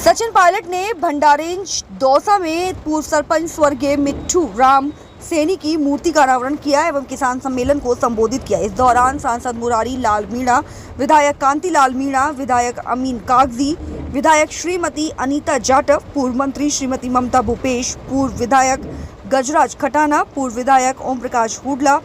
सचिन पायलट ने भंडारेंज दौसा में पूर्व सरपंच स्वर्गीय मिट्ठू राम सैनी की मूर्ति का अनावरण किया एवं किसान सम्मेलन को संबोधित किया। इस दौरान सांसद मुरारी लाल मीणा, विधायक कांति लाल मीणा, विधायक अमीन कागजी, विधायक श्रीमती अनीता जाटव, पूर्व मंत्री श्रीमती ममता भूपेश, पूर्व विधायक गजराज खटाना, पूर्व विधायक ओम प्रकाश हुडला,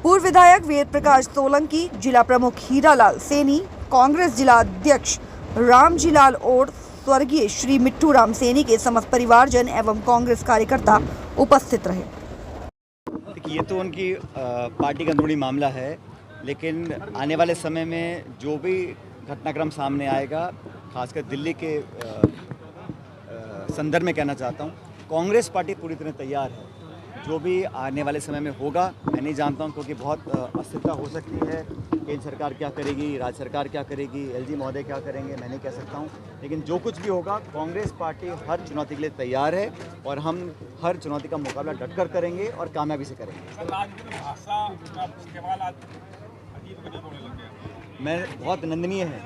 पूर्व विधायक वेद प्रकाश सोलंकी, जिला प्रमुख हीरालाल सैनी, कांग्रेस जिला अध्यक्ष रामजी लाल और स्वर्गीय श्री मिट्ठू राम सैनी के समस्त परिवारजन एवं कांग्रेस कार्यकर्ता उपस्थित रहे। ये तो उनकी पार्टी का अंदरूनी मामला है, लेकिन आने वाले समय में जो भी घटनाक्रम सामने आएगा, खासकर दिल्ली के संदर्भ में कहना चाहता हूँ, कांग्रेस पार्टी पूरी तरह तैयार है। जो भी आने वाले समय में होगा मैं नहीं जानता हूँ, क्योंकि बहुत अस्थिरता हो सकती है। केंद्र सरकार क्या करेगी, राज्य सरकार क्या करेगी, एलजी महोदय क्या करेंगे, मैं नहीं कह सकता हूँ। लेकिन जो कुछ भी होगा, कांग्रेस पार्टी हर चुनौती के लिए तैयार है और हम हर चुनौती का मुकाबला डटकर करेंगे और कामयाबी से करेंगे। मैं बहुत निंदनीय है,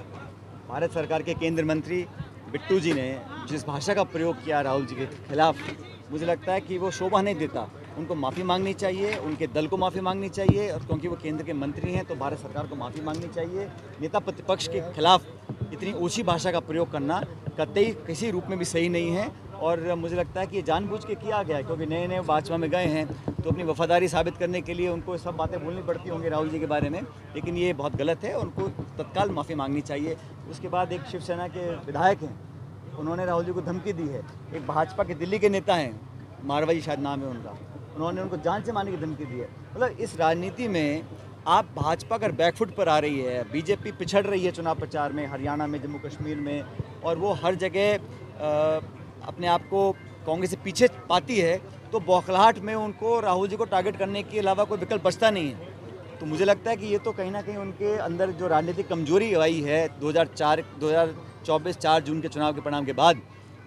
भारत सरकार के केंद्र मंत्री बिट्टू जी ने जिस भाषा का प्रयोग किया राहुल जी के खिलाफ, मुझे लगता है कि वो शोभा नहीं देता। उनको माफ़ी मांगनी चाहिए, उनके दल को माफ़ी मांगनी चाहिए, और क्योंकि वो केंद्र के मंत्री हैं तो भारत सरकार को माफ़ी मांगनी चाहिए। नेता प्रतिपक्ष के खिलाफ इतनी ऊंची भाषा का प्रयोग करना कतई किसी रूप में भी सही नहीं है, और मुझे लगता है कि ये जानबूझ के किया गया है, क्योंकि नए नए भाजपा में गए हैं तो अपनी वफादारी साबित करने के लिए उनको सब बातें बोलनी पड़ती होंगी राहुल जी के बारे में। लेकिन ये बहुत गलत है, उनको तत्काल माफ़ी मांगनी चाहिए। उसके बाद एक शिवसेना के विधायक हैं, उन्होंने राहुल जी को धमकी दी है। एक भाजपा के दिल्ली के नेता हैं, मारवाड़ी शायद नाम है उनका, उन्होंने उनको जान से मारने की धमकी दी है। मतलब इस राजनीति में आप भाजपा अगर बैकफुट पर आ रही है, बीजेपी पिछड़ रही है चुनाव प्रचार में, हरियाणा में, जम्मू कश्मीर में, और वो हर जगह अपने आप को कांग्रेस से पीछे पाती है, तो बौखलाहट में उनको राहुल जी को टारगेट करने के अलावा कोई विकल्प बचता नहीं है। तो मुझे लगता है कि ये तो कहीं ना कहीं उनके अंदर जो राजनीतिक कमजोरी आई है 2024 4 जून के चुनाव के परिणाम के बाद,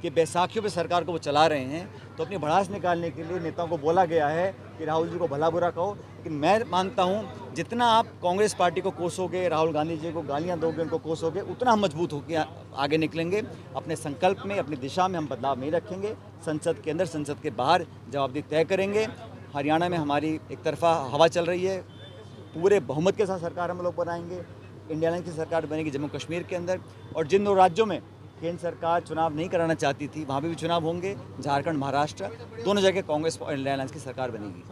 कि बैसाखियों पे सरकार को वो चला रहे हैं, तो अपनी भड़ास निकालने के लिए नेताओं को बोला गया है कि राहुल जी को भला बुरा कहो। लेकिन मैं मानता हूँ जितना आप कांग्रेस पार्टी को कोसोगे, राहुल गांधी जी को गालियाँ दोगे, उनको कोसोगे, उतना हम मजबूत होकर आगे निकलेंगे। अपने संकल्प में, अपनी दिशा में हम बदलाव नहीं रखेंगे। संसद के अंदर, संसद के बाहर जवाबदेही तय करेंगे। हरियाणा में हमारी एक तरफा हवा चल रही है, पूरे बहुमत के साथ सरकार हम लोग बनाएंगे। इंडिया लाइन की सरकार बनेगी जम्मू कश्मीर के अंदर, और जिन 2 राज्यों में केंद्र सरकार चुनाव नहीं कराना चाहती थी, वहाँ पे भी चुनाव होंगे। झारखंड, महाराष्ट्र, दोनों जगह कांग्रेस और इंडिया अलायंस की सरकार बनेगी।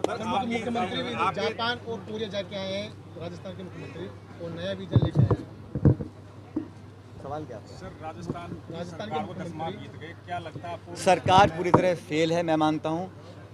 मुख्यमंत्री जापान और कोरिया जाके आए हैं, राजस्थान के मुख्यमंत्री, और नया वीजा लेके आए हैं। सवाल क्या सर? राजस्थान को 10 माह बीत गए, क्या लगता है आपको? सरकार पूरी तरह फेल है, मैं मानता हूँ।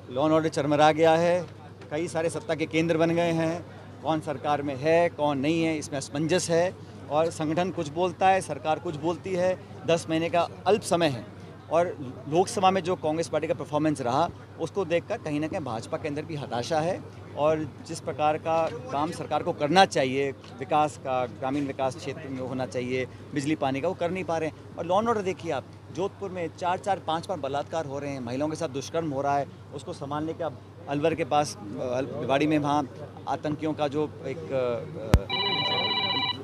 लॉ एंड ऑर्डर चरमरा गया है, कई सारे सत्ता के केंद्र बन गए हैं। कौन सरकार में है, कौन नहीं है, इसमें असमंजस है, और संगठन कुछ बोलता है, सरकार कुछ बोलती है। 10 महीने का अल्प समय है, और लोकसभा में जो कांग्रेस पार्टी का परफॉर्मेंस रहा, उसको देखकर कहीं ना कहीं भाजपा के अंदर भी हताशा है। और जिस प्रकार का काम सरकार को करना चाहिए, विकास का, ग्रामीण विकास क्षेत्र में होना चाहिए, बिजली पानी का, वो कर नहीं पा रहे हैं। और लॉ एंड ऑर्डर देखिए आप, जोधपुर में 4-4, 5-5 बलात्कार हो रहे हैं, महिलाओं के साथ दुष्कर्म हो रहा है, उसको संभालने का अलवर के पास भिवाड़ी में वहाँ आतंकियों का जो एक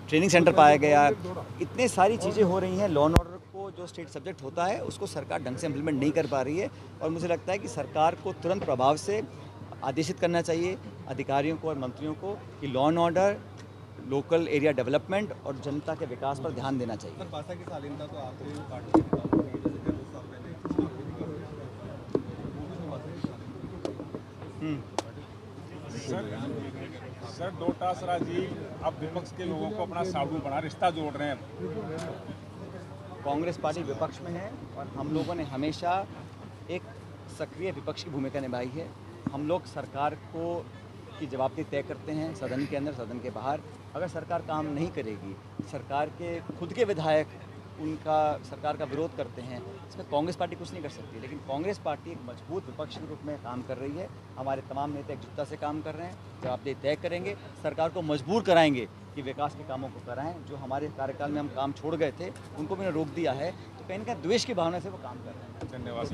ट्रेनिंग सेंटर पाया गया है। इतने सारी चीज़ें हो रही हैं। लॉ एंड ऑर्डर को जो स्टेट सब्जेक्ट होता है, उसको सरकार ढंग से इम्प्लीमेंट नहीं कर पा रही है, और मुझे लगता है कि सरकार को तुरंत प्रभाव से आदेशित करना चाहिए अधिकारियों को और मंत्रियों को कि law and order, local area development और जनता के विकास पर ध्यान देना चाहिए। सर डोटासरा जी अब विपक्ष के लोगों को अपना साधु बना रिश्ता जोड़ रहे हैं। कांग्रेस पार्टी विपक्ष में है, और हम लोगों ने हमेशा एक सक्रिय विपक्ष की भूमिका निभाई है। हम लोग सरकार को की जवाबदेही तय करते हैं, सदन के अंदर, सदन के बाहर। अगर सरकार काम नहीं करेगी, सरकार के खुद के विधायक उनका सरकार का विरोध करते हैं, इसमें कांग्रेस पार्टी कुछ नहीं कर सकती। लेकिन कांग्रेस पार्टी एक मजबूत विपक्ष के रूप में काम कर रही है। हमारे तमाम नेता एकजुटता से काम कर रहे हैं, जवाबदेही तय करेंगे, सरकार को मजबूर कराएंगे कि विकास के कामों को कराएं। जो हमारे कार्यकाल में हम काम छोड़ गए थे, उनको भी रोक दिया है, तो कहीं ना कहीं द्वेष की भावना से वो काम कर रहे हैं। धन्यवाद।